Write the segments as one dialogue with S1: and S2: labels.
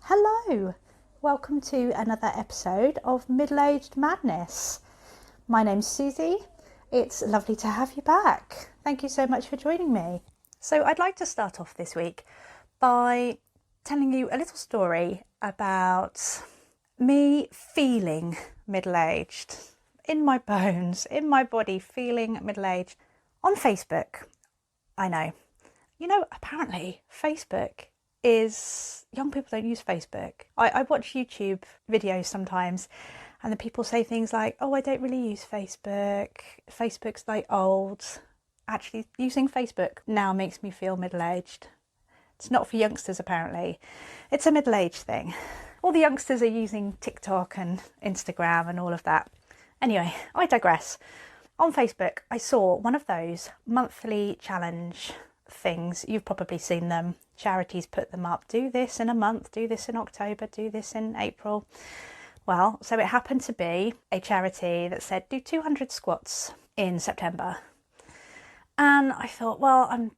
S1: Hello, welcome to another episode of Middle-Aged Madness. My name's Suzi. It's lovely to have you back. Thank you so much for joining me. So I'd like to start off this week by telling you a little story about me feeling middle-aged, in my bones, in my body, feeling middle-aged on Facebook. I know. Apparently Facebook young people don't use Facebook. I watch YouTube videos sometimes and the people say things like, oh, I don't really use Facebook. Facebook's like old. Actually, using Facebook now makes me feel middle-aged. It's not for youngsters, apparently. It's a middle-aged thing. All the youngsters are using TikTok and Instagram and all of that. Anyway, I digress. On Facebook, I saw one of those monthly challenge things. You've probably seen them. Charities put them up. Do this in a month, do this in October, do this in April. Well, so it happened to be a charity that said do 200 squats in September. And I thought, well,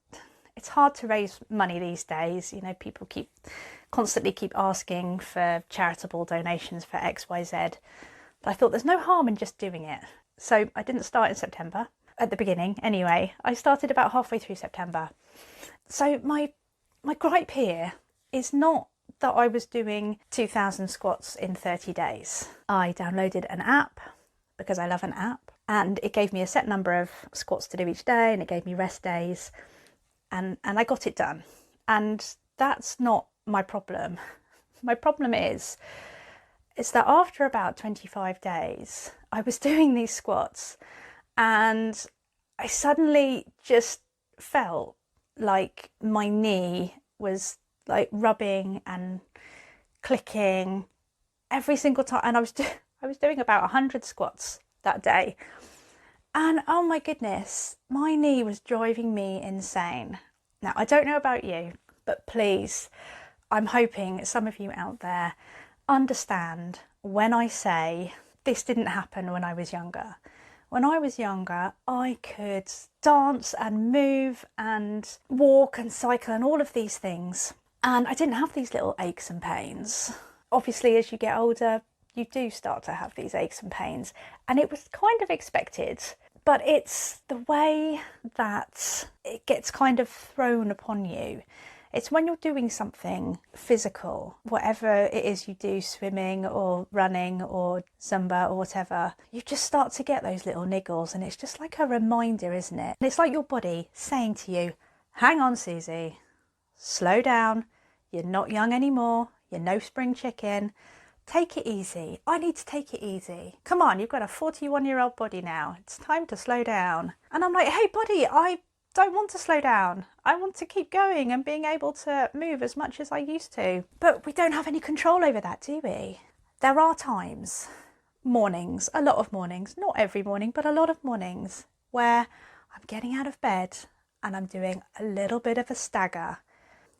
S1: it's hard to raise money these days. People constantly keep asking for charitable donations for XYZ. But I thought there's no harm in just doing it. So I didn't start in September. At the beginning, anyway. I started about halfway through September. So my gripe here is not that I was doing 2,000 squats in 30 days. I downloaded an app because I love an app, and it gave me a set number of squats to do each day, and it gave me rest days, and I got it done. And that's not my problem. My problem is that after about 25 days, I was doing these squats and I suddenly just felt like my knee was like rubbing and clicking every single time. And I was doing about 100 squats that day. And oh my goodness, my knee was driving me insane. Now, I don't know about you, but please, I'm hoping some of you out there understand when I say this didn't happen when I was younger. When I was younger, I could dance and move and walk and cycle and all of these things. And I didn't have these little aches and pains. Obviously, as you get older, you do start to have these aches and pains. And it was kind of expected. But it's the way that it gets kind of thrown upon you. It's when you're doing something physical, whatever it is you do, swimming or running or Zumba or whatever, you just start to get those little niggles, and it's just like a reminder, isn't it? And it's like your body saying to you, hang on, Susie, slow down, you're not young anymore, you're no spring chicken, take it easy. I need to take it easy. Come on, you've got a 41-year-old body now, it's time to slow down. And I'm like, hey body, I don't want to slow down. I want to keep going and being able to move as much as I used to. But we don't have any control over that, do we? There are times, mornings, a lot of mornings, not every morning, but a lot of mornings, where I'm getting out of bed and I'm doing a little bit of a stagger.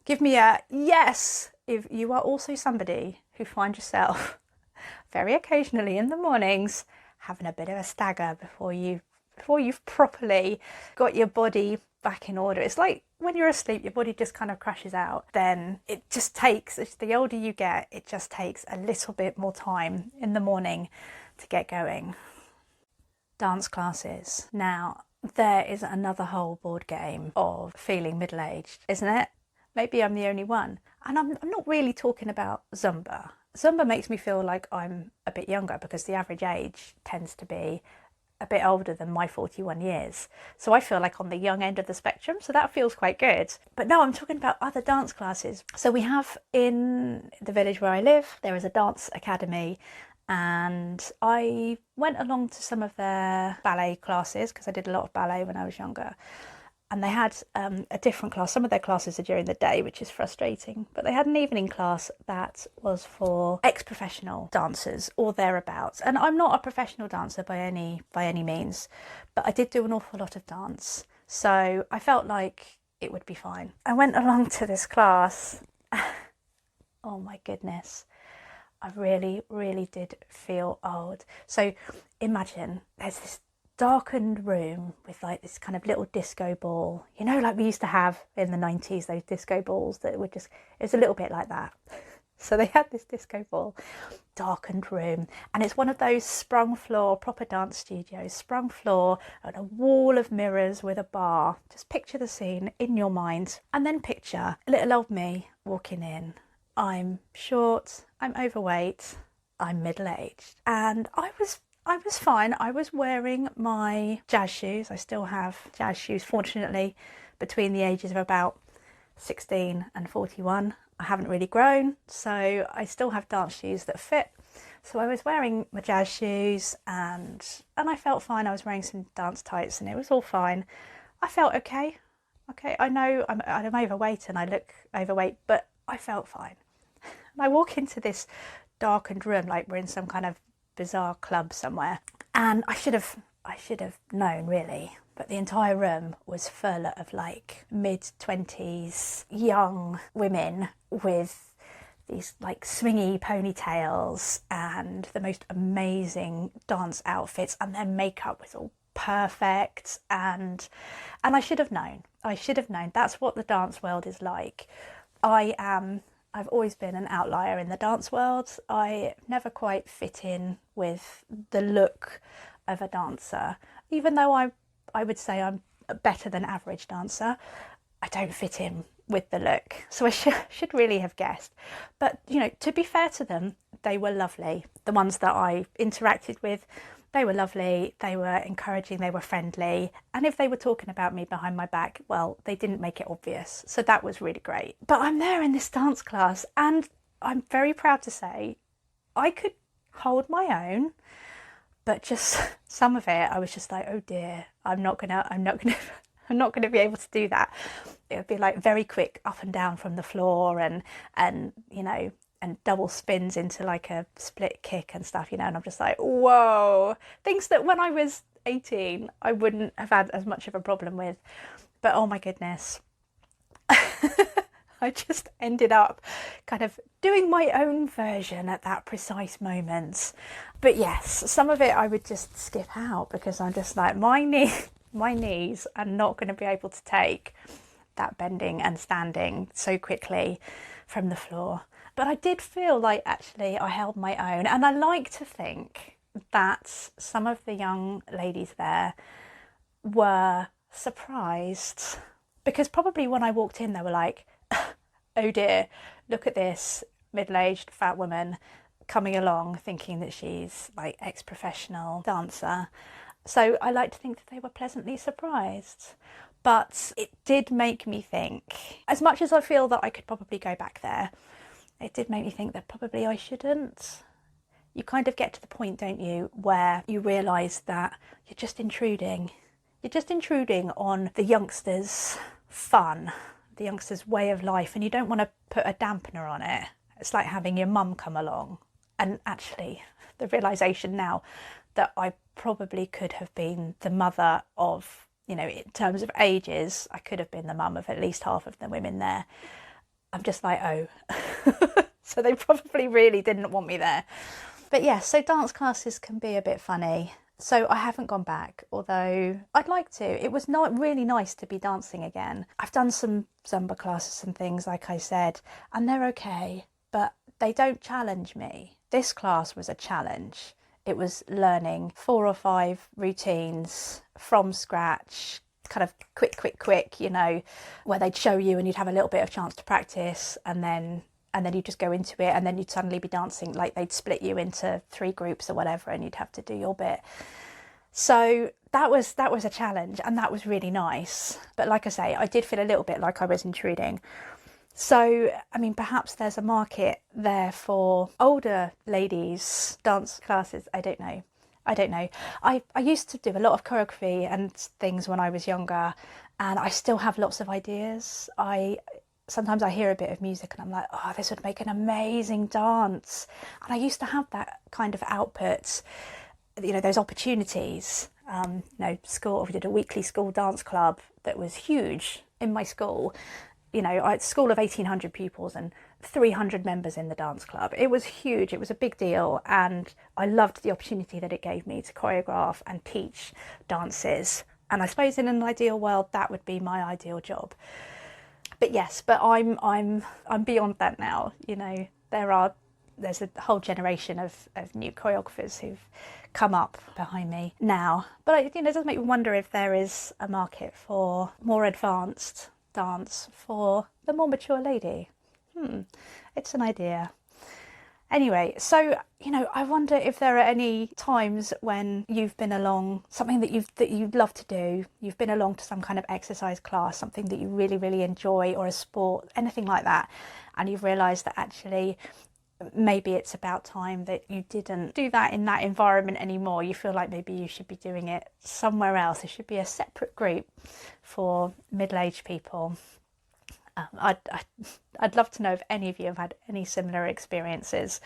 S1: Give me a yes if you are also somebody who finds yourself very occasionally in the mornings having a bit of a stagger before you've properly got your body back in order. It's like when you're asleep, your body just kind of crashes out. Then it just takes, as the older you get, it just takes a little bit more time in the morning to get going. Dance classes. Now, there is another whole board game of feeling middle-aged, isn't it? Maybe I'm the only one. And I'm not really talking about Zumba. Zumba makes me feel like I'm a bit younger because the average age tends to be a bit older than my 41 years. So I feel like on the young end of the spectrum, so that feels quite good. But no, I'm talking about other dance classes. So we have in the village where I live, there is a dance academy, and I went along to some of their ballet classes because I did a lot of ballet when I was younger. And they had a different class. Some of their classes are during the day, which is frustrating. But they had an evening class that was for ex-professional dancers or thereabouts. And I'm not a professional dancer by any means, but I did do an awful lot of dance. So I felt like it would be fine. I went along to this class. Oh my goodness. I really, really did feel old. So imagine there's this darkened room with like this kind of little disco ball, like we used to have in the 90s, those disco balls that were just, it was a little bit like that. So they had this disco ball, darkened room, and it's one of those sprung floor, proper dance studios, sprung floor and a wall of mirrors with a bar. Just picture the scene in your mind, and then picture little old me walking in. I'm short, I'm overweight, I'm middle-aged, and I was fine. I was wearing my jazz shoes. I still have jazz shoes, fortunately, between the ages of about 16 and 41. I haven't really grown, so I still have dance shoes that fit. So I was wearing my jazz shoes and I felt fine. I was wearing some dance tights and it was all fine. I felt okay. I know I'm overweight and I look overweight, but I felt fine. And I walk into this darkened room like we're in some kind of bizarre club somewhere, and I should have known, really, but the entire room was full of like mid-20s young women with these like swingy ponytails and the most amazing dance outfits, and their makeup was all perfect, and I should have known. That's what the dance world is like. I've always been an outlier in the dance world. I never quite fit in with the look of a dancer. Even though I would say I'm a better than average dancer, I don't fit in with the look. So I should really have guessed. But, you know, to be fair to them, they were lovely. The ones that I interacted with, they were lovely, they were encouraging, they were friendly. And if they were talking about me behind my back, well, they didn't make it obvious. So that was really great. But I'm there in this dance class and I'm very proud to say I could hold my own, but just some of it, I was just like, oh dear, I'm not gonna be able to do that. It would be like very quick up and down from the floor and you know, and double spins into like a split kick and stuff, you know, and I'm just like, whoa, things that when I was 18 I wouldn't have had as much of a problem with. But oh my goodness, I just ended up kind of doing my own version at that precise moment. But yes, some of it I would just skip out because I'm just like, my knees are not going to be able to take that bending and standing so quickly from the floor. But I did feel like actually I held my own, and I like to think that some of the young ladies there were surprised, because probably when I walked in they were like, oh dear, look at this middle-aged fat woman coming along thinking that she's like ex-professional dancer. So I like to think that they were pleasantly surprised. But it did make me think, as much as I feel that I could probably go back there, it did make me think that probably I shouldn't. You kind of get to the point, don't you, where you realise that you're just intruding. You're just intruding on the youngsters' fun, the youngsters' way of life, and you don't want to put a dampener on it. It's like having your mum come along. And actually, the realisation now that I probably could have been the mother of, you know, in terms of ages, I could have been the mum of at least half of the women there. I'm just like, oh. So they probably really didn't want me there. But yes, so dance classes can be a bit funny. So I haven't gone back, although I'd like to. It was not really nice to be dancing again. I've done some Zumba classes and things, like I said, and they're okay, but they don't challenge me. This class was a challenge. It was learning 4 or 5 routines from scratch, kind of quick, you know, where they'd show you and you'd have a little bit of chance to practice, and then you'd just go into it, and then you'd suddenly be dancing, like they'd split you into 3 groups or whatever, and you'd have to do your bit. So that was a challenge, and that was really nice. But like I say, I did feel a little bit like I was intruding. So, I mean, perhaps there's a market there for older ladies' dance classes. I don't know. I used to do a lot of choreography and things when I was younger, and I still have lots of ideas. Sometimes I hear a bit of music and I'm like, oh, this would make an amazing dance. And I used to have that kind of output, you know, those opportunities. You know, school, we did a weekly school dance club that was huge in my school. You know, a school of 1,800 pupils and 300 members in the dance club. It was huge. It was a big deal. And I loved the opportunity that it gave me to choreograph and teach dances. And I suppose in an ideal world, that would be my ideal job. But yes, I'm beyond that now. You know, there's a whole generation of new choreographers who've come up behind me now. But it does make me wonder if there is a market for more advanced dance for the more mature lady. It's an idea. Anyway, so, I wonder if there are any times when you've been along, something that you'd love to do, you've been along to some kind of exercise class, something that you really, really enjoy, or a sport, anything like that, and you've realised that actually maybe it's about time that you didn't do that in that environment anymore. You feel like maybe you should be doing it somewhere else. There should be a separate group for middle-aged people. I'd love to know if any of you have had any similar experiences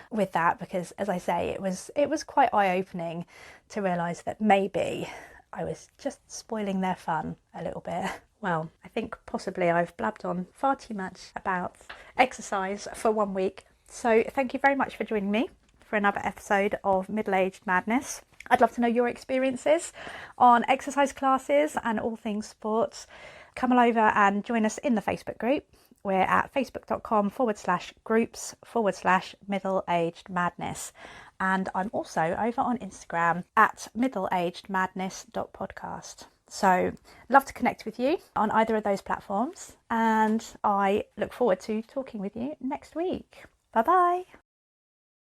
S1: with that, because as I say, it was quite eye-opening to realise that maybe I was just spoiling their fun a little bit. Well, I think possibly I've blabbed on far too much about exercise for 1 week. So thank you very much for joining me for another episode of Middle-Aged Madness. I'd love to know your experiences on exercise classes and all things sports. Come on over and join us in the Facebook group. We're at facebook.com/groups/middle-aged madness. And I'm also over on Instagram at middleagedmadness.podcast. So love to connect with you on either of those platforms. And I look forward to talking with you next week. Bye-bye.